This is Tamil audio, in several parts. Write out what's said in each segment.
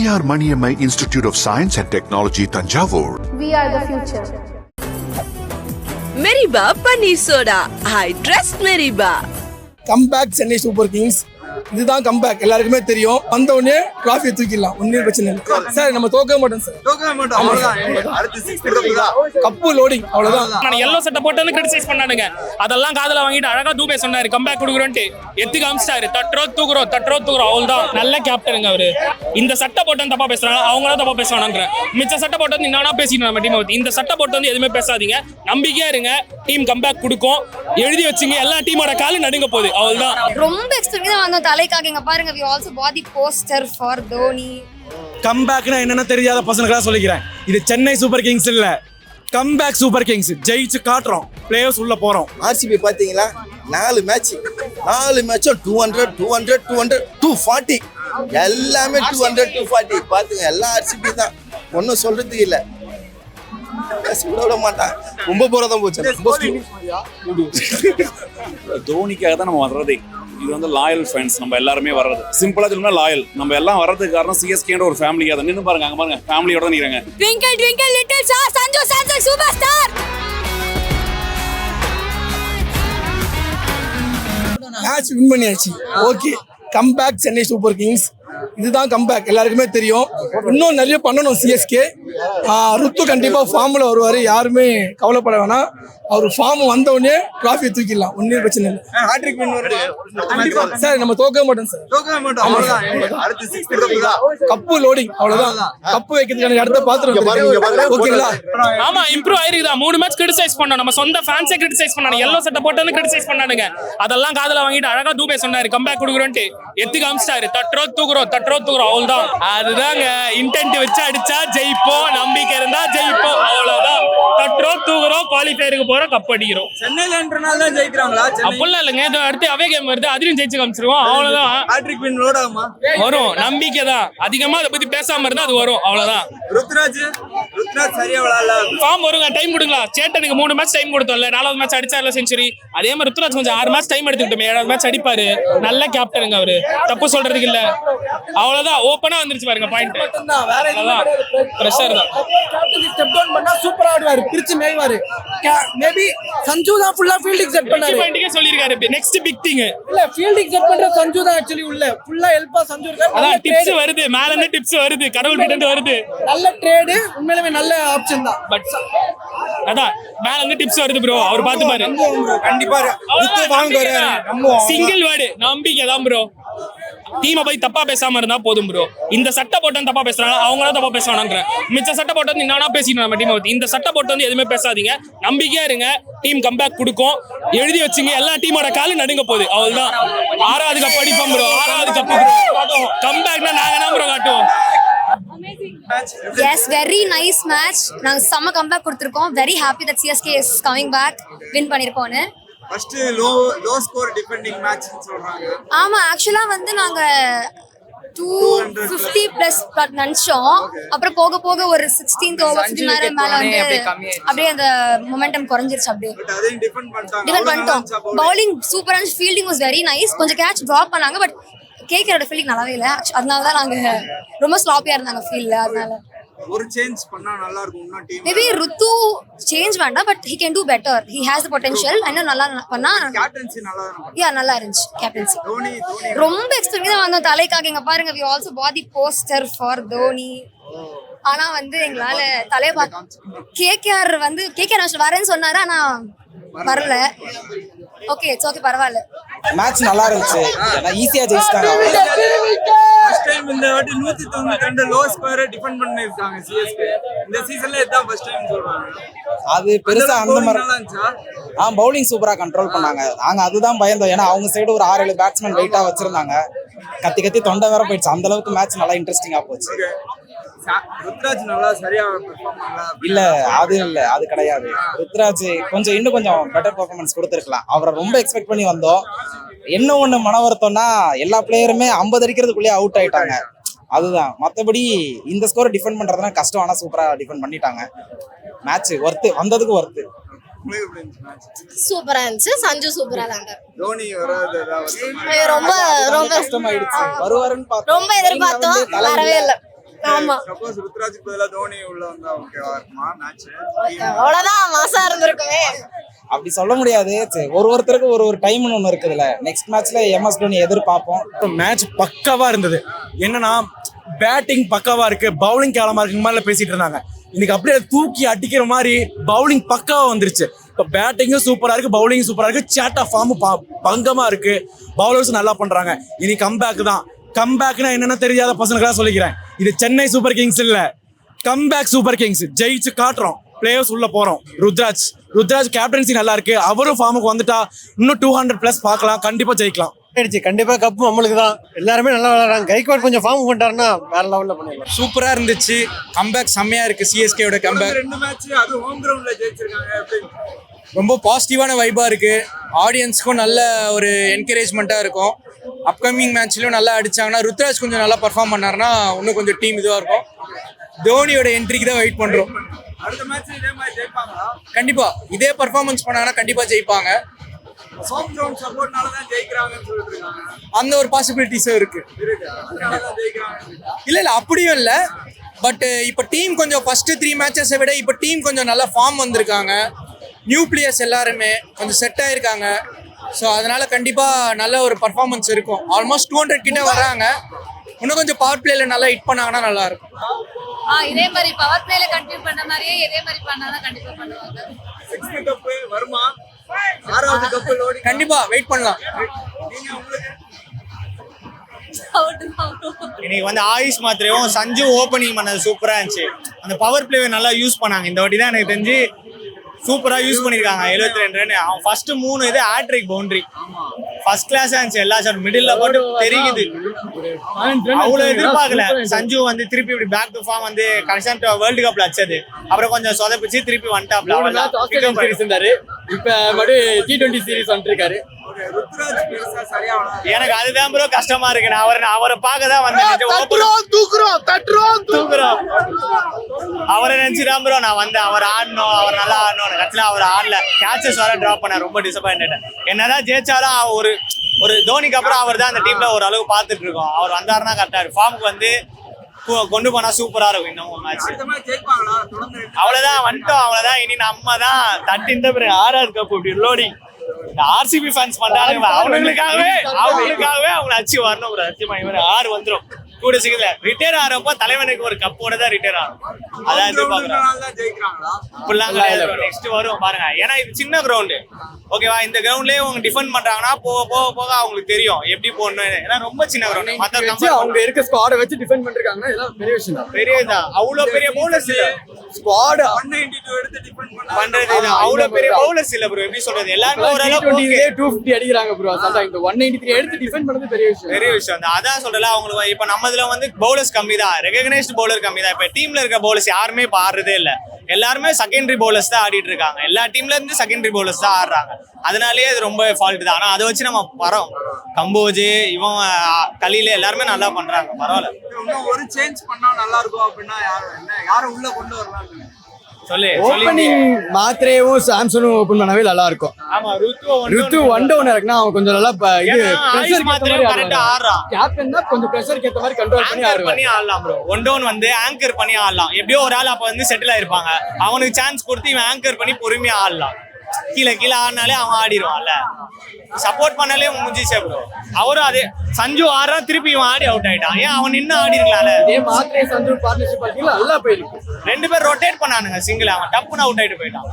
P.R. Maniammai Institute of Science and Technology, Tanjavur. We are the future. Meriba Paneer Soda. I trust Meriba. Comeback Chennai super kings. இதுதான் கம்பேக், எல்லாருக்குமே தெரியும். வந்த உடனே டிராஃபியை தூக்கிடலாம், ஒன்றும் பிரச்சனை இல்லை சார். நம்ம தோக்கவே மாட்டோம் சார், கப்பு லோடிங் அவ்வளவுதான். நான் எல்லோ சட்டை போட்டு கிரிட்டிசைஸ் பண்ணானுங்க, அதெல்லாம் காதுல வாங்கிட்டு அழகா தூபே சொன்னாரு கம்பேக் கொடுக்குறோன்ட்டு எத்து காமிச்சிட்டாரு. தட்டுறோ தூக்குறோம் அவ்வளவுதான். நல்ல கேப்டனுங்க அவரு. இந்த சட்டை போட்டு தப்பா பேசுறாங்க, அவங்களும் தப்பா பேசுவானுன்ற. மிச்ச சட்டை போட்டு வந்து என்னன்னா பேசிட்டு நம்ம டீம் எந்த சட்டை போட்டு வந்து எதுவுமே பேசாதீங்க, நம்பிக்கையா இருங்க. டீம் கம்பேக் கொடுக்கும், எழுதி வச்சுங்க. எல்லா டீமோட காலு நடுங்க போகுது, அவ்வளவுதான். ரொம்ப எக்ஸ்பெக்ட் வந்தோம் தலைக்காக. இங்க பாருங்க, we also bought the poster for Dhoni. கம்பேக்னா என்னன்னு தெரியாத பசங்களுக்கா சொல்லிக்கிறேன், இது சென்னை சூப்பர் கிங்ஸ் இல்ல, கம்பேக் சூப்பர் கிங்ஸ். ஜெயிச்சு காட்டுறோம், பிளேயர்ஸ் உள்ள போறோம். ஆர்சிபி பாத்தீங்களா, 4 மேட்சும் 200 200 200 240 எல்லாமே 200 240 பாத்துங்க. எல்லாம் ஆர்சிபி தான், ஒன்னும் சொல்றதுக்கு இல்ல. விட மாட்டான், ரொம்ப போறதான் போச்சு. தோனிக்காக தான் நம்ம வர்றதே. இது வந்து லாயல் ஃபேன்ஸ், நம்ம எல்லாருமே வர்றது. சிம்பிளா சொல்லணும்னா லாயல். நம்ம எல்லாம் வர்றதுக்கு காரணம் சிஎஸ்கேன்ற ஒரு ஃபேமிலியா தான். நின்னு பாருங்க, அங்க பாருங்க, ஃபேமிலியோட தான் நிக்கிறாங்க. Twinkle twinkle little star, Sanju Samson superstar. Match win பண்ணியாச்சு, okay. Comeback Chennai super kings. இதுதான் கம்பேக், எல்லாருக்குமே தெரியும். இன்னும் நிறைய பண்ணணும் சிஎஸ்கே. ருத்து கண்டிப்பா ஃபார்ம்ல வருவாரு, யாருமே கவலைப்பட வேணாம். அவர் ஃபார்ம் வந்த உடனே டிராஃபியை தூக்கிடலாம், ஒன்றும் பிரச்சனை இல்லை சார். நம்ம தோக்கவே மாட்டோம் சார், கப்பு லோடிங் அவ்வளவுதான். கப்பு வைக்கிறதுக்கான இடத்த பாத்துருவோம், ஓகேங்களா? ஆமா, இம்ப்ரூவ் ஆயிருக்குதா. 3 மேட்ச் கிரிட்டிசைஸ் பண்ணோம், நம்ம சொந்த ஃபேன்ஸே கிரிட்டிசைஸ் பண்ணாங்க. எல்லோ சட்டை போட்டு கிரிட்டிசைஸ் பண்ணானுங்க, அதெல்லாம் காதுல வாங்கிட்டு அழகா தூபே சொன்னாரு கம்பேக் கொடுக்குறோன்ட்டு எத்து காமிச்சிட்டாரு. தட்டுறோ தூக்குறோம் அவ்வளவுதான். அதுதாங்க இன்டென்ட் வச்சு அடிச்சா ஜெயிப்போம், நம்பிக்கை இருந்தா ஜெயிப்போம், அவ்வளவுதான். தட்டுறோ தூக்குறோம், குவாலிஃபயருக்கு போறோம், கப் அடிக்கிறோம். சென்னையிலன்றனால தான் ஜெயிக்கிறாங்களா? அப்படிலாம் இல்லைங்க, இதோ அடுத்து அவே கேம் வருது, அதுலயும் ஜெயிச்சு காமிச்சிருவோம், அவ்வளவுதான். ஹாட்ரிக் வின் லோட் ஆகுமா? வரும், நம்பிக்கை தான். அதிகமா அதை பத்தி பேசாம இருந்தா அது வரும், அவ்வளவுதான். ருத்ராஜ் சரியா விளையாடல, ஃபார்ம் வருங்க, டைம் கொடுங்களா. சேட்டனுக்கு 3 மேட்ச் டைம் கொடுத்தோம்ல, 4வது மேட்ச் அடிச்சார்ல செஞ்சுரி. அதே மாதிரி ருத்ராஜ் கொஞ்சம் 6 மேட்ச் டைம் எடுத்துக்கிட்டோம், 7வது மேட்ச் அடிப்பாரு. நல்ல கேப்டனுங்க அவரு, தப்பு சொல்றதுக்கு இல்ல, அவ்வளவுதான். ஓப்பனா வந்துருச்சு பாருங்க பாயிண்ட், பிரஷர் தான். ஸ்டெப் டவுன் பண்ணா சூப்பரா ஆடுவாரு, பிரிச்சு மேய்வாரு. மேபி சஞ்சு தான் ஃபுல்லா ஃபீல்டிங் செட் பண்ணாரு. பாயிண்ட்க்கே சொல்லிருக்காரு நெக்ஸ்ட் பிக் திங். இல்ல, ஃபீல்டிங் செட் பண்ற சஞ்சு தான் एक्चुअली உள்ள ஃபுல்லா ஹெல்ப்பா சஞ்சு இருக்காரு. அதான் டிப்ஸ் வருது, மேல இருந்து டிப்ஸ் வருது, கடவுள் கிட்ட இருந்து வருது. நல்ல ட்ரேட், உண்மையிலேயே நல்ல ஆப்ஷன் தான். பட் அதான் மேல இருந்து டிப்ஸ் வருது ப்ரோ, அவர் பாத்து பாரு. கண்டிப்பா சிங்கிள் வேர்டு நம்பிக்கை தான் ப்ரோ. டீமை போய் தப்பா பேசாம இருந்தா போதும் ப்ரோ. இந்த சட்டை போட்டு தப்பா பேசுறாங்க, அவங்களும் தப்பா பேசுவானுன்ற. மிச்ச சட்டை போட்டு வந்து என்னன்னா பேசிட்டு நம்ம டீம் இந்த சட்டை போட்டு வந்து எதுவுமே பேசாதீங்க, நம்பிக்கையா இருங்க. டீம் கம்பேக் கொடுக்கும், எழுதி வச்சுங்க. எல்லா டீமோட காலு நடுங்க போகுது, அவ்வளவுதான். 6வது கப் அடிப்போம் ப்ரோ, 6வது கப் கம்பேக்னா நாங்க தான் ப்ரோ காட்டுவோம். Yes, very nice match. நாங்க செம்ம கம்பேக் கொடுத்திருக்கோம். Very happy that CSK is coming back, win பண்ணிருக்கோம்னு. First low score defending match சொல்றாங்க. ஆமா, ஆக்சுவலா வந்து நாங்க 250 பிளஸ் நினைச்சோம். அப்புறம் போக போக ஒரு 16th ஓவர் மேல வந்து அப்படியே அந்த மொமெண்டம் குறைஞ்சிருச்சு. அப்படியே டிஃபெண்ட் பண்ணிட்டோம். பவுலிங் சூப்பரா, ஃபீல்டிங் வாஸ் வெரி நைஸ். கொஞ்சம் கேட்ச் டிராப் பண்ணாங்க, பட் கேக்கரோட ஃபீல்டிங் நல்லாவே இல்லை. அதனால தான் நாங்க ரொம்ப ஸ்லாப்பியா இருந்தாங்க ஃபீல்ட்ல. அதனால ஒரு சேஞ்ச் பண்ணா நல்லா இருக்கும் டீம். மேபி ருத்து சேஞ்ச் வேண்டாம், but he can do better. He has the potential. இன்னும் நல்லா பண்ணா கேப்டன்சி நல்லா இருக்கும். நல்லா இருந்துச்சு கேப்டன்சி. தோனி ரொம்ப எக்ஸ்பெக்ட் வந்தோம் தலைக்காக. இங்க பாருங்க, we also bought the poster for Dhoni. ஆனா வந்து எங்களால தலைய கேகேஆர் வந்து கேகேஆர் வரேன்னு சொன்னாரு, ஆனா வரல. ஓகே, இட்ஸ் ஓகே, பரவாயில்ல. மேட்ச் நல்லா இருந்துச்சு, ஈஸியா ஜெயிச்சிட்டாங்க. ஃபர்ஸ்ட் டைம் இந்த வாட்டி 192 லோ ஸ்கோர் டிஃபெண்ட் பண்ணிருக்காங்க சிஎஸ்கே. இந்த சீசன்ல இதான் ஃபர்ஸ்ட் டைம் சொல்றாங்க. அது பெருசா அந்த மாதிரி பவுலிங் சூப்பரா கண்ட்ரோல் பண்ணாங்க. நாங்க அதுதான் பயந்தோம், ஏன்னா அவங்க சைடு ஒரு 6-7 பேட்ஸ்மேன் வெயிட்டா வச்சிருந்தாங்க. கத்தி கத்தி தொண்டை வேற போயிடுச்சு, அந்த அளவுக்கு மேட்ச் நல்லா இன்ட்ரெஸ்டிங்கா போச்சு. ருத்ராஜ் நல்லா சரியா பெர்ஃபார்ம் பண்ணல இல்ல, அது கிடையாது. ருத்ராஜ் இன்னும் கொஞ்சம் பெட்டர் பெர்ஃபார்மன்ஸ் கொடுத்துருக்கலாம். அவரை ரொம்ப எக்ஸ்பெக்ட் பண்ணி வந்தோம். என்ன ஒண்ணு மன வருத்தம்னா, எல்லா பிளேயருமே 50 அடிக்கிறதுக்குள்ளேயே அவுட் ஆயிட்டாங்க, அதுதான். மற்றபடி இந்த ஸ்கோரை டிஃபெண்ட் பண்றதுனா கஷ்டம், ஆனா சூப்பரா டிஃபெண்ட் பண்ணிட்டாங்க. மேட்ச் ஒர்த்து, வந்ததுக்கு ஒர்த்து. சூப்பரா இருந்துச்சு. சஞ்சு சூப்பரா விளையாண்டாரு. தோனி வராது ரொம்ப ரொம்ப கஷ்டமாயிடுச்சு. வருவாருன்னு பார்த்தோம், ரொம்ப எதிர்பார்த்தோம், வரவே இல்லை. ஆமா. சப்போஸ் ருத்ராஜுக்கு பதிலா தோனி உள்ள வந்தா ஓகேவா இருக்குமா மேட்ச்? அவ்வளவுதான் மாசா இருந்திருக்குமே. அப்படி சொல்ல முடியாது. ஒருத்தருக்கு ஒரு டைம்னு ஒன்று இருக்குதுல்ல. நெக்ஸ்ட் மேட்ச்ல எம்எஸ் தோனி எதிர்பார்ப்போம். மேட்ச் பக்காவா இருந்தது. என்னன்னா பேட்டிங் பக்காவா இருக்கு, பவுலிங் கேவலமா இருக்கு மாதிரி பேசிட்டு இருந்தாங்க. இன்னைக்கு அப்படியே தூக்கி அடிக்கிற மாதிரி பவுலிங் பக்காவா வந்துருச்சு. இப்போ பேட்டிங்கும் சூப்பரா இருக்கு, பவுலிங்கும் சூப்பரா இருக்கு, சேட்டா ஃபார்ம் பங்கமா இருக்கு, பவுலர்ஸ் நல்லா பண்றாங்க. இனி கம்பேக் தான். கம்பேக்னா என்னன்னு தெரியாத பசங்களுக்கா சொல்லிக்கிறேன், இது சென்னை சூப்பர் கிங்ஸ் இல்ல, கம்பேக் சூப்பர் கிங்ஸ். ஜெயிச்சு காட்டுறோம், பிளேயர்ஸ் உள்ள போறோம். ருத்ராஜ் கேப்டன்சி நல்லா இருக்கு, அவரும் ஃபார்முக்கு வந்துட்டா இன்னும் 200+ பார்க்கலாம், கண்டிப்பா ஜெயிக்கலாம். கண்டிப்பா கப்பு நம்மளுக்கு தான். எல்லாருமே நல்லா விளையாடுறாங்க. கைக்வாட் கொஞ்சம் ஃபார்ம் பண்ணிட்டாருன்னா வேற லெவல்ல பண்ணிடலாம். சூப்பரா இருந்துச்சு. கம்பேக் செம்மையா இருக்கு. சிஎஸ்கேவோட கம்பேக். 2 மேட்ச் அது ஹோம் கிரவுண்ட்ல ஜெயிச்சிருக்காங்க. ரொம்ப பாசிட்டிவான வைபா இருக்கு. ஆடியன்ஸ்க்கும் நல்ல ஒரு என்கரேஜ்மெண்ட்டா இருக்கும். அப்கமிங் மேட்ச்லயும் நல்லா அடிச்சாங்கன்னா, ருத்ராஜ் கொஞ்சம் நல்லா பர்ஃபார்ம் பண்ணாருன்னா இன்னும் கொஞ்சம் டீம் இதுவா இருக்கும். தோனியோட என்ட்ரிக்கு தான் வெயிட் பண்றோம். அடுத்த மேட்ச் இதே மாதிரி ஜெயிப்பாங்களா? கண்டிப்பா இதே பர்ஃபார்மன்ஸ் பண்ணாங்கன்னா கண்டிப்பா ஜெயிப்பாங்க. ஹோம் கிரவுண்ட் சப்போர்ட்னால தான் ஜெயிக்கறாங்கன்னு சொல்லிட்டு இருக்காங்க. அந்த ஒரு பாசிபிலிட்டிஸும் இருக்கு. அதனால தான் ஜெயிக்கறாங்க. இல்ல அப்படியும் இல்ல. பட் இப்போ டீம் கொஞ்சம் ஃபர்ஸ்ட் 3 மேட்சஸை விட இப்போ டீம் கொஞ்சம் நல்ல ஃபார்ம் வந்திருக்காங்க. நியூ பிளேயர்ஸ் எல்லாருமே கொஞ்சம் செட் ஆயிருக்காங்க. ஸோ அதனால கண்டிப்பா நல்ல ஒரு பர்ஃபார்மன்ஸ் இருக்கும். ஆல்மோஸ்ட் 200 கிட்ட வராங்க. இன்னும் கொஞ்சம் பவர் பிளேல நல்லா ஹிட் பண்ணாங்கன்னா நல்லா இருக்கும். இதே மாதிரி பவர் பிளேல கண்டினியூ பண்ண மாதிரியே இதே மாதிரி பண்ணாதான் கண்டிப்பா பண்ணுவாங்க. 6th கப் வருமா? 6வது கப் லோடி கண்டிப்பா வெயிட் பண்ணலாம். நீங்க உங்களுக்கு இன்னைக்கு வந்து ஆயுஷ் மாத்திரையும் சஞ்சு ஓப்பனிங் பண்ணது சூப்பரா இருந்துச்சு. அந்த பவர் பிளேவை நல்லா யூஸ் பண்ணாங்க. இந்த வாட்டி தான் எனக்கு தெரிஞ்சு சூப்பரா யூஸ் பண்ணிருக்காங்க. 72 ரன். அவன் ஃபர்ஸ்ட் 3 இது ஹேட்ரிக் பவுண்டரி. ஃபர்ஸ்ட் கிளாஸா இருந்துச்சு. எல்லா ஷாட் மிடில்ல போட்டு தெரியுது. அவ்வளவு எதிர்பார்க்கல. சஞ்சு வந்து திருப்பி இப்படி பேக் டு ஃபார்ம் வந்து கன்சன்ட் வேர்ல்டு கப்ல அடிச்சது. அப்புறம் கொஞ்சம் சொதப்பிச்சு திருப்பி வந்துட்டாப்ல. இப்ப மறுபடியும் T20 சீரிஸ் வந்துருக்காரு. எனக்கு அதுதான் ப்ரோ கஷ்டமா இருக்கு. நான் அவரை பார்க்க தான் வந்தேன். தூக்குறோம் அவரை நினைச்சுதான் ப்ரோ நான் வந்தேன். அவர் ஆடணும், அவர் நல்லா ஆடணும். கட்சியில அவர் ஆடல. கேட்சஸ் வர டிராப் பண்ண ரொம்ப டிசப்பாயின்ட். என்னதான் ஜெயிச்சாலும் ஒரு தோனிக்கு அப்புறம் அவர் தான் அந்த டீம்ல ஒரு அளவு பார்த்துட்டு இருக்கோம். அவர் வந்தாருன்னா கரெக்டா இருக்கும். ஃபார்முக்கு வந்து கொண்டு போனா சூப்பரா இருக்கும். இன்னும் மேட்ச் அவ்வளவுதான் வந்துட்டோம். அவ்வளவுதான். இனி நம்ம தான் தட்டி இந்த 6வது கப் இப்படி லோடிங். ஆர்சிபி ஃபேன்ஸ் பண்றாங்க. அவங்களுக்காகவே அவங்க அச்சு வரணும். ஒரு அச்சமா இவரு 6 வந்துடும். கூட சீக்கிரத்துல ரிட்டையர் ஆகிறப்ப தலைவனுக்கு ஒரு கப்போட தான் ரிட்டையர் ஆகும். அதான் எதிர்பார்க்கிறேன். நெக்ஸ்ட் வரும் பாருங்க. ஏன்னா இது சின்ன கிரவுண்டு. ஓகேவா? இந்த கிரவுண்ட்லயே அவங்க டிஃபெண்ட் பண்றாங்கன்னா போக அவங்களுக்கு தெரியும் எப்படி போடணும். ஏன்னா ரொம்ப சின்ன கிரவுண்ட். மத்த அவங்க இருக்க ஸ்குவாட வச்சு டிஃபெண்ட் பண்றாங்கன்னா இதெல்லாம் பெரிய விஷயம் தான். பெரியதான். அவ்வளவு பெரிய பவுலர்ஸ் இல்ல. ஸ்குவாட் 192 எடுத்து டிஃபெண்ட் பண்றது அவ்வளவு பெரிய பவுலர்ஸ் இல்ல ப்ரோ. எப்படி சொல்றது? எல்லாரும் ஓரளவுக்கு 250 அடிக்கிறாங்க ப்ரோ. அதான் இந்த 193 எடுத்து டிஃபெண்ட் பண்றது பெரிய விஷயம் தான். அதான் சொல்றல. அவங்களுக்கு இப்ப நம்ம இதுல வந்து பவுலர்ஸ் கம்மி தான். ரெகக்னைஸ்ட் பவுலர் கம்மி தான். இப்ப டீம்ல இருக்க பவுலர்ஸ் யாருமே இப்ப ஆடுறதே இல்ல. எல்லாருமே செகண்டரி பவுலர்ஸ் தான் ஆடிட்டு இருக்காங்க. எல்லா டீம்ல இருந்து செகண்டரி பவுலர்ஸ் தான் ஆடுறாங்க. அதனாலேயே அது ரொம்ப ஃபால்ட் தான். ஆனா அதை வச்சு நம்ம வரோம். கம்போஜ் இவன் கலியில எல்லாருமே நல்லா பண்றாங்க. பரவாயில்ல. இன்னும் ஒரு சேஞ்ச் பண்ணா நல்லா இருக்கும் அப்படின்னா யாரும் உள்ள கொண்டு வரலாம் சொல்லு. ஓப்பனிங் மாத்திரையும் சாம்சனும் ஓபன் பண்ணவே நல்லா இருக்கும். ஆமா ருத்து ஒன் டவுன் இருக்குன்னா அவன் கொஞ்சம் நல்லா இது பிரஷர் கரெக்ட்டா ஆடுறான். கேப்டன் தான் கொஞ்சம் பிரஷருக்கு ஏத்த மாதிரி கண்ட்ரோல் பண்ணி ஆடலாம் ப்ரோ. ஒன் டவுன் வந்து ஆங்கர் பண்ணி ஆடலாம். எப்படியோ ஒரு ஆள் அப்ப வந்து செட்டில் ஆயிருப்பாங்க. அவனுக்கு சான்ஸ் கொடுத்து இவன் ஆங்கர் பண்ணி பொறுமையா ஆடலாம். கீழே ஆடினாலே அவன் ஆடிடுவான்ல. சப்போர்ட் பண்ணாலே முடிஞ்சிச்சே ப்ரோ. அவரும் அதே சஞ்சு ஆடுறான், திருப்பி இவன் ஆடி அவுட் ஆயிட்டான். ஏன் அவன் நின்று ஆடி இருக்கலாம்ல. மாத்திரை சஞ்சு பார்ட்னர்ஷிப் பார்த்தீங்களா? நல்லா போயிருக்கு. 2 பேர் ரொட்டேட் பண்ணானுங்க சிங்கிள். அவன் டப்புன்னு அவுட் ஆயிட்டு போயிட்டான்.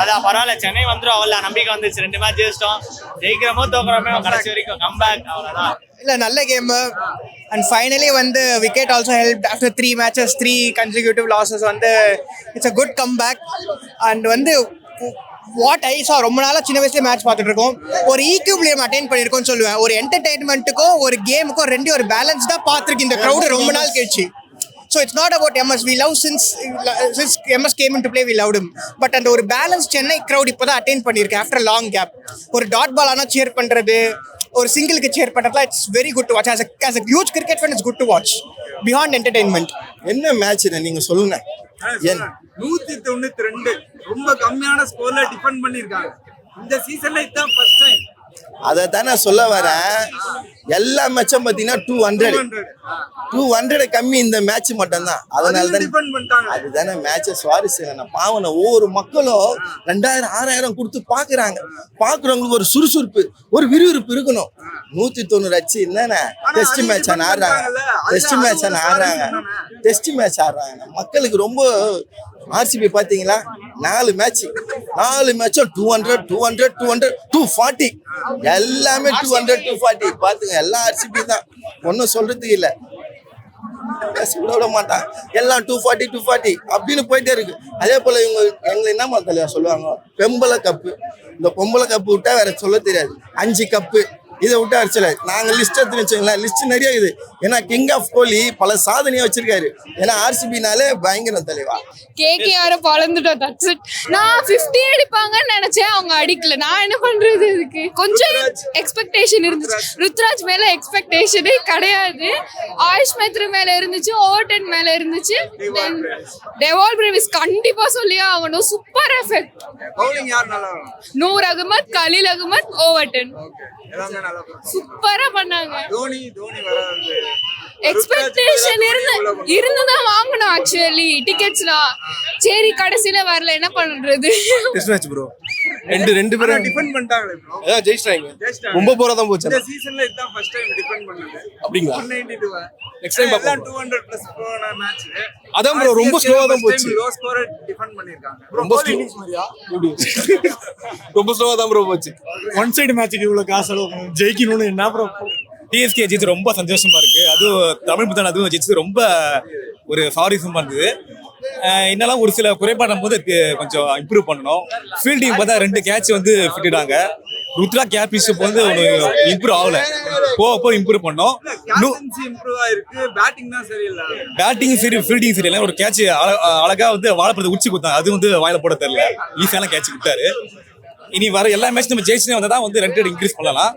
அதான் பரவாயில்ல. சென்னை வந்துடும். அவ்வளோ நம்பிக்கை வந்துச்சு. 2 மேட்ச் ஜெயிச்சிட்டோம். ஜெயிக்கிறமோ தோக்குறோமோ கடைசி வரைக்கும் கம்பேக். அவ்வளோதான். இல்ல நல்ல கேம். அண்ட் ஃபைனலி வந்து wicket also help. After 3 matches 3 consecutive losses வந்து it's a good comeback. And வந்து வாட் ஐ சா ரொம்ப நாளாக சின்ன வயசுல மேட்ச் பார்த்துட்டு இருக்கோம். ஒரு ஈக்யூப்லேயும் அட்டைன் பண்ணியிருக்கோம்னு சொல்லுவேன். ஒரு என்டர்டைன்மெண்ட்டுக்கும் ஒரு கேமுக்கும் 2 ஒரு பேலன்ஸ் தான் பார்த்துருக்கு இந்த க்ரௌடு ரொம்ப நாள் கழிச்சு. So it's not about MS. We love since MS came into play, we loved him. But அந்த ஒரு பேலன்ஸ் சென்னை க்ரௌட் இப்போ தான் அட்டைன் பண்ணியிருக்கு ஆஃப்டர் லாங் கேப். ஒரு டாட் பால் ஆனால் சேர் பண்ணுறது, ஒரு சிங்கிளுக்கு சேர் பண்ணுறதுலாம் it's very good to watch. as a huge cricket fan, it's good to watch. Beyond entertainment. என்ன மேட்ச் நீங்க சொல்லுங்க. 192 ரொம்ப கம்மியான ஸ்கோர்ல டிஃபெண்ட் பண்ணிருக்காங்க. இந்த சீசன்ல இதுதான் ஃபர்ஸ்ட் டைம் அதை தானே சொல்ல வரேன். எல்லா மேட்சும் பார்த்தீங்கன்னா 200 கம்மி இந்த மேட்ச் மட்டும்தான். அதனால தான் அதுதானே மேட்சை சுவாரஸ்யம். பாவனை ஒவ்வொரு மக்களும் 2000 6000 கொடுத்து பாக்குறாங்க. பாக்குறவங்களுக்கு ஒரு சுறுசுறுப்பு, ஒரு விறுவிறுப்பு இருக்கணும். 190 அச்சு என்னன்னா டெஸ்ட் மேட்ச் ஆடுறாங்க. மக்களுக்கு ரொம்ப ஆர்சிபி பாத்தீங்களா 4 மேட்சும் 200 240 எல்லாமே 200 240 பாத்துங்க. எல்லா ஆர்சிபி தான், ஒன்னும் சொல்றதுக்கு இல்ல. விட மாட்டான், எல்லாம் 240 அப்படின்னு போயிட்டே இருக்கு. அதே போல இவங்க எங்களை என்ன தலைவா சொல்லுவாங்க, பெம்பளை கப்பு. இந்த பொம்பளை கப்பு விட்டா வேற சொல்ல தெரியாது. 5 கப்பு இதை விட்டு அடிச்சல. நாங்க லிஸ்ட் எடுத்து வச்சுங்களேன், லிஸ்ட் நிறைய இருக்குது. ஏன்னா கிங் ஆஃப் கோலி பல சாதனையா வச்சிருக்காரு. ஏன்னா ஆர்சிபினாலே பயங்கரம் தலைவா. கேகேஆர் பழந்துட்டோம். That's it. நான் 50 அடிப்பாங்கன்னு நினைச்சேன், அவங்க அடிக்கல. நான் என்ன பண்றது? இதுக்கு கொஞ்சம் எக்ஸ்பெக்டேஷன் இருந்துச்சு. ருத்ராஜ் மேல எக்ஸ்பெக்டேஷனே கிடையாது. ஆயுஷ் மேத்ரி மேல இருந்துச்சு, ஓவர்டன் மேல இருந்துச்சு. டெவால் பிரேவிஸ் கண்டிப்பா சொல்லியே ஆகணும். Super effect. Noor Ahmad, Khaleel Ahmed, Overton சூப்பரா பண்ணாங்க. எக்ஸ்பெக்டேஷன் இருந்துதான் வாங்கணும். ஆக்சுவலி டிக்கெட்ஸ்லாம் சரி கடைசியில வரல, என்ன பண்றது? Test match bro. ரெண்டு பேரும் டிஃபெண்ட் பண்ணிட்டாங்களே ப்ரோ. அதான் ஜெயிச்சிட்டாங்க. ரொம்ப போரா தான் போச்சு. இந்த சீசன்ல இதான் ஃபர்ஸ்ட் டைம் டிஃபெண்ட் பண்ணது. அப்படிங்களா? 192. நெக்ஸ்ட் டைம் பாப்போம். 200 பிளஸ் போன மேட்ச். அதான் ப்ரோ ரொம்ப ஸ்லோவா தான் போச்சு. லோ ஸ்கோர் டிஃபெண்ட் பண்ணிருக்காங்க. ரொம்ப இன்னிங்ஸ் மாதிரியா? ரொம்ப ஸ்லோவா தான் ப்ரோ போச்சு. ஒன் சைடு மேட்ச்க்கு இவ்வளவு காசு செலவு ஜெயிக்கணும்னு என்ன ப்ரோ? டிஎஸ்கே ஜெயிச்சு ரொம்ப சந்தோஷமா இருக்கு. அதுவும் தமிழ் புத்தாண்டு அதுவும் ஜெயிச்சு ரொம்ப ஒரு ஃபாரிசமா இருந்தது. என்னெல்லாம் ஒரு சில குறைபாடு போது கொஞ்சம் இம்ப்ரூவ் பண்ணணும். ஃபீல்டிங் பார்த்தா 2 கேட்ச் வந்து ஃபிட்டாங்க. ருத்ரா கேப்ரிஷிப் வந்து இம்ப்ரூவ் ஆகல. போக இம்ப்ரூவ் பண்ணோம். பேட்டிங் சரி, ஃபீல்டிங் சரியில்லை. ஒரு கேட்ச் அழகா வந்து வாழைப்பழத்தை உச்சி கொடுத்தாங்க. அது வந்து வாயில போட தெரியல. ஈஸியான கேட்ச் கொடுத்தாரு. இனி வர எல்லா மேட்ச் நம்ம ஜெயிச்சுனே வந்தா தான் வந்து ரன் ரேட் இன்க்ரீஸ் பண்ணலாம்.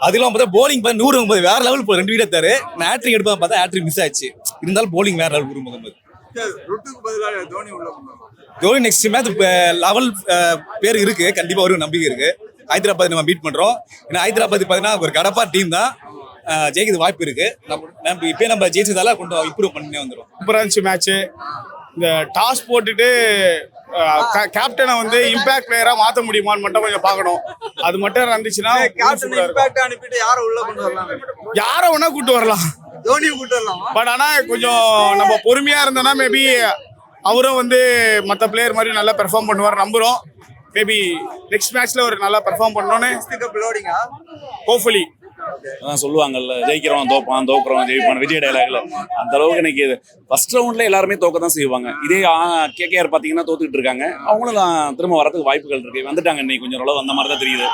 அதெல்லாம் பார்த்தா போலிங் 100 வேற லெவல் 2 விக்கெட் எடுத்தாரு. ஹேட்ரிக் எடுப்பா பார்த்தா ஹேட்ரிக் மிஸ் ஆயிடுச்சு. இருந்தாலும் போலிங் வேற level 100. Dhoni next match level பேர் இருக்கு, கண்டிப்பா ஒரு நம்பிக்கை இருக்கு. ஹைதராபாத் நம்ம பீட் பண்றோம். ஏன்னா ஹைதராபாத் பார்த்தீங்கன்னா ஒரு கடப்பா டீம் தான், ஜெயிக்கிறது வாய்ப்பு இருக்கு. நம்ம ஜெயிச்சதால கொஞ்சம் இம்ப்ரூவ் பண்ணி வந்துடும். சூப்பரா இருந்துச்சு மேட்ச். இந்த டாஸ் போட்டுட்டு கேப்டனை வந்து இம்பாக்ட் பிளேயரா மாத்த முடியுமான்னு மட்டும் கொஞ்சம் பார்க்கணும். அது மட்டும் இருந்துச்சுன்னா யாரை வேணா கூட்டு வரலாம், பட் ஆனா கொஞ்சம் நம்ம பொறுமையா இருந்தோம்னா மேபி அவரும் வந்து மற்ற பிளேயர் மாதிரி நல்லா பெர்ஃபார்ம் பண்ணுவார் நம்புறோம். மேபி நெக்ஸ்ட் மேட்ச்ல ஒரு நல்லா பெர்ஃபார்ம் பண்ணோன்னு ஹோப்ஃபுல்லி. அதான் சொல்லுவாங்கல்ல, ஜெயிக்கிறவன் தோப்பான், தோக்குறவன் ஜெயிப்பான், விஜய் டைலாக்ல. அந்த அளவுக்கு இன்னைக்கு ஃபர்ஸ்ட் ரவுண்ட்ல எல்லாருமே தோக்க தான் செய்வாங்க. இதே கேகேஆர் பாத்தீங்கன்னா தோத்துக்கிட்டு இருக்காங்க. அவங்களும் திரும்ப வரதுக்கு வாய்ப்புகள் இருக்கு. வந்துட்டாங்க இன்னைக்கு கொஞ்சம் அளவு அந்த மாதிரி தான் தெரியுது.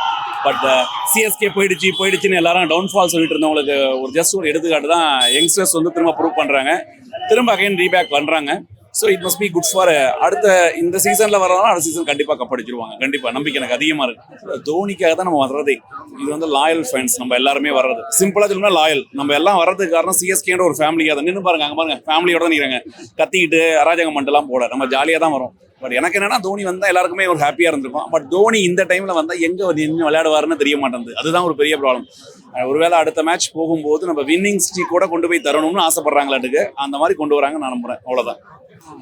பட் சிஎஸ்கே போயிடுச்சுன்னு எல்லாரும் டவுன்ஃபால் சொல்லிட்டு இருந்தவங்களுக்கு ஒரு ஜஸ்ட் ஒரு எடுத்துக்காட்டு தான். யங்ஸ்டர்ஸ் வந்து திரும்ப ப்ரூவ் பண்றாங்க, திரும்ப அகைன் ரீபேக் பண்றாங்க. So it must be good for அடுத்த இந்த சீசன்ல வரலாம். அடுத்த சீசன் கண்டிப்பா கப் அடிச்சிருவாங்க. கண்டிப்பா நம்பிக்கை எனக்கு அதிகமா இருக்கு. தோனிக்காக தான் நம்ம வர்றதே. இது வந்து லாயல் ஃபேன்ஸ் நம்ம எல்லாருமே வர்றது. சிம்பிளா சொல்லணும்னா லாயல். நம்ம எல்லாம் வர்றதுக்கு காரணம் சிஎஸ்கேன்ற ஒரு ஃபேமிலியாக தான். நின்று பாருங்க, அங்க பாருங்க, ஃபேமிலியோட தான் நிற்கிறாங்க. கத்திக்கிட்டு அராஜகம் மட்டும் போட நம்ம ஜாலியா தான் வரும். பட் எனக்கு என்னன்னா தோனி வந்தா எல்லாருக்குமே ஒரு ஹாப்பியா இருந்திருக்கும். பட் தோனி இந்த டைம்ல வந்தா எங்க நின்று விளையாடுவாருன்னு தெரிய மாட்டேங்குது. அதுதான் ஒரு பெரிய ப்ராப்ளம். ஒருவேளை அடுத்த மேட்ச் போகும்போது நம்ம வின்னிங் ஸ்ட்ரீக் கூட கொண்டு போய் தரணும்னு ஆசைப்படுறாங்களாட்டுக்கு. அந்த மாதிரி கொண்டு வராங்க நான் நம்புறேன். அவ்வளவுதான்.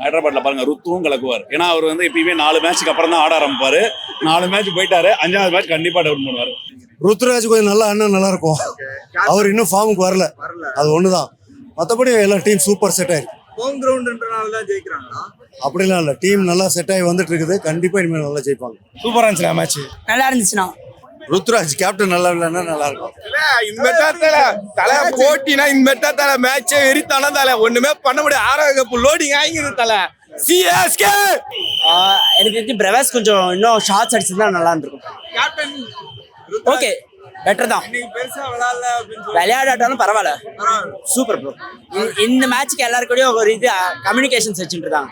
ஹைதராபாத்ல பாருங்க, ருத்துவும் கலக்குவார். ஏன்னா அவர் வந்து எப்பயுமே 4 மேட்சுக்கு அப்புறம் தான் ஆட ஆரம்பிப்பாரு. 4 மேட்ச் போயிட்டாரு, 5வது மேட்ச் கண்டிப்பா டவுன் பண்ணுவாரு. ருத்ராஜ் கொஞ்சம் நல்லா அண்ணன் நல்லா இருக்கும். அவர் இன்னும் ஃபார்முக்கு வரல, அது ஒண்ணுதான். மற்றபடி எல்லா டீம் சூப்பர் செட் ஆயிருக்கு. ஹோம் கிரவுண்ட்ன்றனால தான் ஜெயிக்கிறாங்களா? அப்படிலாம் இல்ல, டீம் நல்லா செட் ஆகி வந்துட்டு இருக்குது. கண்டிப்பா இனிமேல் நல்லா ஜெயிப்பாங்க. சூப்பரா இருந்துச்சு மேட்ச். நல்லா இருந்துச்சுண்ணா. ருத்ராஜ் கேப்டன் நல்லா இல்லைன்னா நல்லா இருக்கும். தலை போட்டினா இந்த தலை மேட்சே வெறித்தானா தலை ஒண்ணுமே பண்ண முடியாது. 6வது கப் லோடிங் ஆகிது தலை. சிஎஸ்கே எனக்கு தெரிஞ்சு பிரவேஸ் கொஞ்சம் இன்னும் ஷார்ட்ஸ் அடிச்சிருந்தா நல்லா இருந்திருக்கும். ஓகே, பெட்டர் தான். விளையாடாட்டாலும் பரவாயில்ல, சூப்பர் ப்ரோ. இந்த மேட்சுக்கு எல்லாருக்கூடயும் ஒரு இது கம்யூனிகேஷன்ஸ் வச்சுட்டு இருக்காங்க.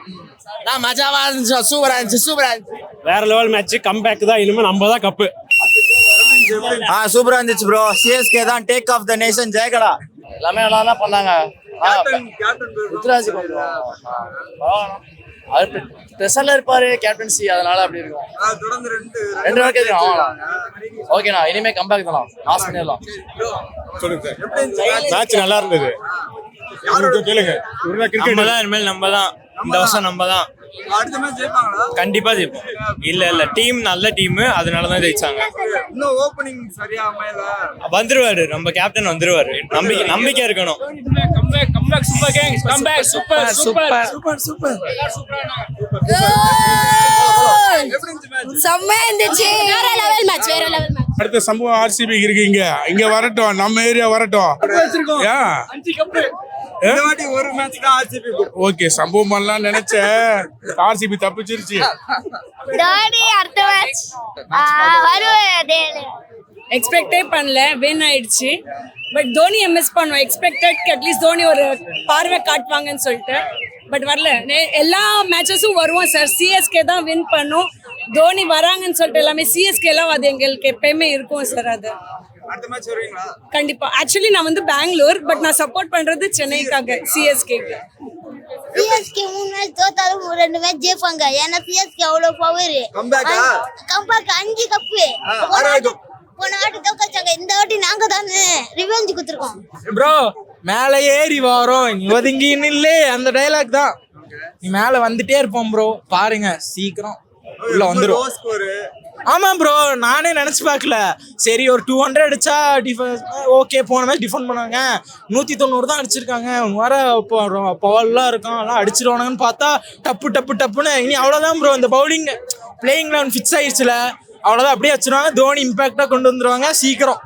நான் மஜாவா இருந்துச்சு, சூப்பரா இருந்துச்சு. வேற லெவல் மேட்ச். கம்பேக் தான். இனிமே நம்ம தான் கப்பு. சூப்பரா இருந்துச்சு ப்ரோ. சிஎஸ்கே தான் டேக் ஆஃப் த நேஷன். ஜெயகடா எல்லாமே நல்லா தான் பண்ணாங்க. அவர் ப்ரெஷர்ல இருப்பாரு கேப்டன்சி, அதனால அப்படி இருக்கும். தொடர்ந்து ரெண்டு வாரம் கேட்கலாம். ஓகேண்ணா, இனிமே கம்பேக் தான் பாஸ் பண்ணிடலாம். சொல்லுங்க சார். மேட்ச் நல்லா இருந்தது. கேளுங்க. இனிமேல் நம்ம தான் இந்த வருஷம் நம்ம தான் அடுத்த மேட்ச் ஜெயிப்பாங்களா? கண்டிப்பா ஜெயிப்போம். இல்ல டீம் நல்ல டீம், அதனாலதான் ஜெயிச்சாங்க. இன்னும் ஓப்பனிங் சரியா அமையல. வந்துருவாரு, நம்ம கேப்டன் வந்துருவாரு. நம்பிக்கை இருக்கணும். Comeback super gangs, comeback super super super செம்மையா இருந்துச்சு. வேற லெவல் மேட்ச். அடுத்த சம்பவம் ஆர்சிபி இருக்கு. இங்க வரட்டும், நம்ம ஏரியா வரட்டும். இந்த வாட்டி ஒரு மேட்ச் தான் ஆர்சிபி. ஓகே, சம்பவம் பண்ணலாம் நினைச்சேன், ஆர்சிபி தப்பிச்சிருச்சு. டாடி அடுத்த மேட்ச் வருவாரு. எக்ஸ்பெக்டே பண்ணல, வின் ஆயிடுச்சு. பட் தோனியை மிஸ் பண்ணோம். எக்ஸ்பெக்டட் அட்லீஸ்ட் தோனி ஒரு பார்வை காட்டுவாங்கன்னு சொல்லிட்டு. பட் வரல. எல்லா மேட்சஸும் வருவோம் சார். சிஎஸ்கே தான் வின் பண்ணும். தோனி வராங்கன்னு சொல்லிட்டு எல்லாமே சிஎஸ்கேலாம் அது எங்களுக்கு எப்பயுமே இருக்கும் சார். அது அடுத்த மேட்ச் வருவீங்களா? கண்டிப்பா. ஆக்சுவலி நான் வந்து பெங்களூர், பட் நான் சப்போர்ட் பண்றது சென்னைக்காக, சிஎஸ்கேக்கு. சிஎஸ்கே 3 மேட்ச் தோத்தாலும் 2 மேட்ச் ஜெயிப்பாங்க. ஏன்னா சிஎஸ்கே அவ்வளவு பவர். Comeback 5 cup. போன வாட்டி தோக்கச்சாங்க, இந்த வாட்டி நாங்க தானே ரிவெஞ்ச் கொடுத்துருக்கோம். ப்ரோ மேல ஏறி வரோம், நீ ஒதுங்கி நில்லே, அந்த டைலாக் தான். நீ மேல வந்துட்டே இருப்போம் ப்ரோ. பாருங்க சீக்கிரம் உள்ள வந்துரும். ஆமா ப்ரோ, நானே நினைச்சு பார்க்கல. சரி ஒரு 200 அடிச்சா ஓகே. போன மேட்ச் டிஃபெண்ட் பண்ணாங்க, 190 தான் அடிச்சிருக்காங்க. வர பவர்லாம் இருக்கும், எல்லாம் அடிச்சிருவானுங்கன்னு பார்த்தா டப்புன்னு இனி அவ்வளோதான் ப்ரோ. இந்த பவுலிங் பிளேயிங் லெவன் ஃபிக்ஸ் ஆயிடுச்சுல, அவ்வளோதான். அப்படியே வச்சிருவாங்க. தோனி இம்பாக்டா கொண்டு வந்துருவாங்க. சீக்கிரம்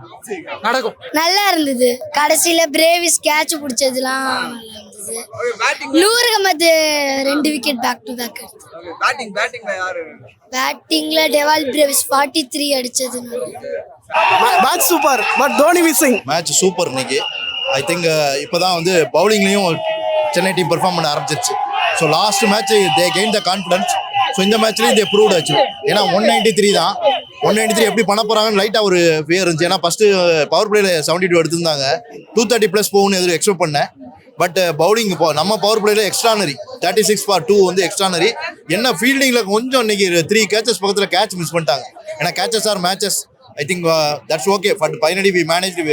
நடக்கும். நல்லா இருந்தது. கடைசியில பிரேவிஸ் கேட்ச் பிடிச்சதுலாம் நல்லா இருந்தது. 100 மத்து 2 விக்கெட் பேக் டு பேக். பேட்டிங்ல யாரு? பேட்டிங்ல டெவால் பிரேவிஸ் 43 அடிச்சது. Match super, but Dhoni missing. Match super இன்னைக்கு. ஐ திங்க் இப்போதான் வந்து பவுலிங்லேயும் சென்னை டீம் பெர்ஃபார்ம் பண்ண ஆரம்பிச்சிருச்சு. So last match they gain the confidence. So இந்த மேட்ச்லேயும் தே ப்ரூவ்ட் ஆச்சு. ஏன்னா 193 தான். 193 எப்படி பண்ண போகிறாங்கன்னு லைட்டாக ஒரு ஃபியர் இருந்துச்சு. ஏன்னா ஃபஸ்ட்டு பவர் பிளேல 72 எடுத்திருந்தாங்க. 230+ போகும்னு எதுவும் எக்ஸ்பெக்ட் பண்ணேன். பட் பவுலிங் இப்போ நம்ம பவர் பிளேல எக்ஸ்ட்ரானரி 36/2 வந்து எக்ஸ்ட்ரானரி. என்ன ஃபீல்டிங்கில் கொஞ்சம் இன்னைக்கு 3 கேச்சஸ் பக்கத்தில் கேட்ச் மிஸ் பண்ணிட்டாங்க. ஏன்னா catches are matches. I think that's okay. But finally we managed to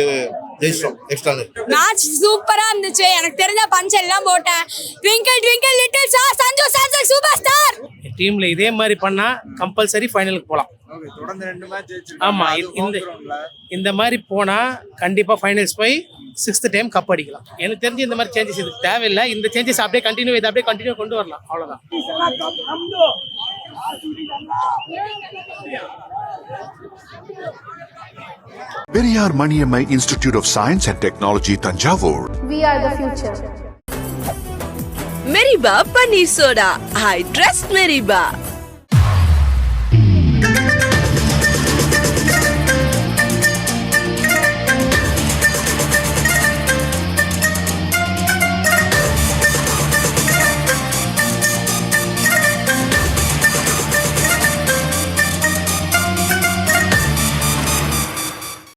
ஜெயிச்சோம். எக்ஸ்ட்ரானரி மேட்ச் சூப்பரா இருந்துச்சு. எனக்கு தெரிஞ்ச பஞ்ச் எல்லாம் போட்டேன். Twinkle twinkle little star Sanju Samson super star. டீம்ல இதே மாதிரி பண்ணா கம்பல்சரி ஃபைனலுக்கு போலாம். தொடர்ந்து 2 மேட்ச் ஜெயிச்சிருக்காங்க. ஆமா, இந்த மாதிரி போனா கண்டிப்பா ஃபைனல்ஸ் போய் 6th டைம் கப் அடிக்கலாம். எனக்கு தெரிஞ்சு இந்த மாதிரி சேஞ்சஸ் இதுக்கு தேவையில்லை. இந்த சேஞ்சஸ் அப்படியே கண்டினியூ கொண்டு வரலாம். அவ்வளவுதான். Periyar Maniammai Institute of Science and Technology, Thanjavur. We are the future. Meriba Paneer Soda. I trust Meriba.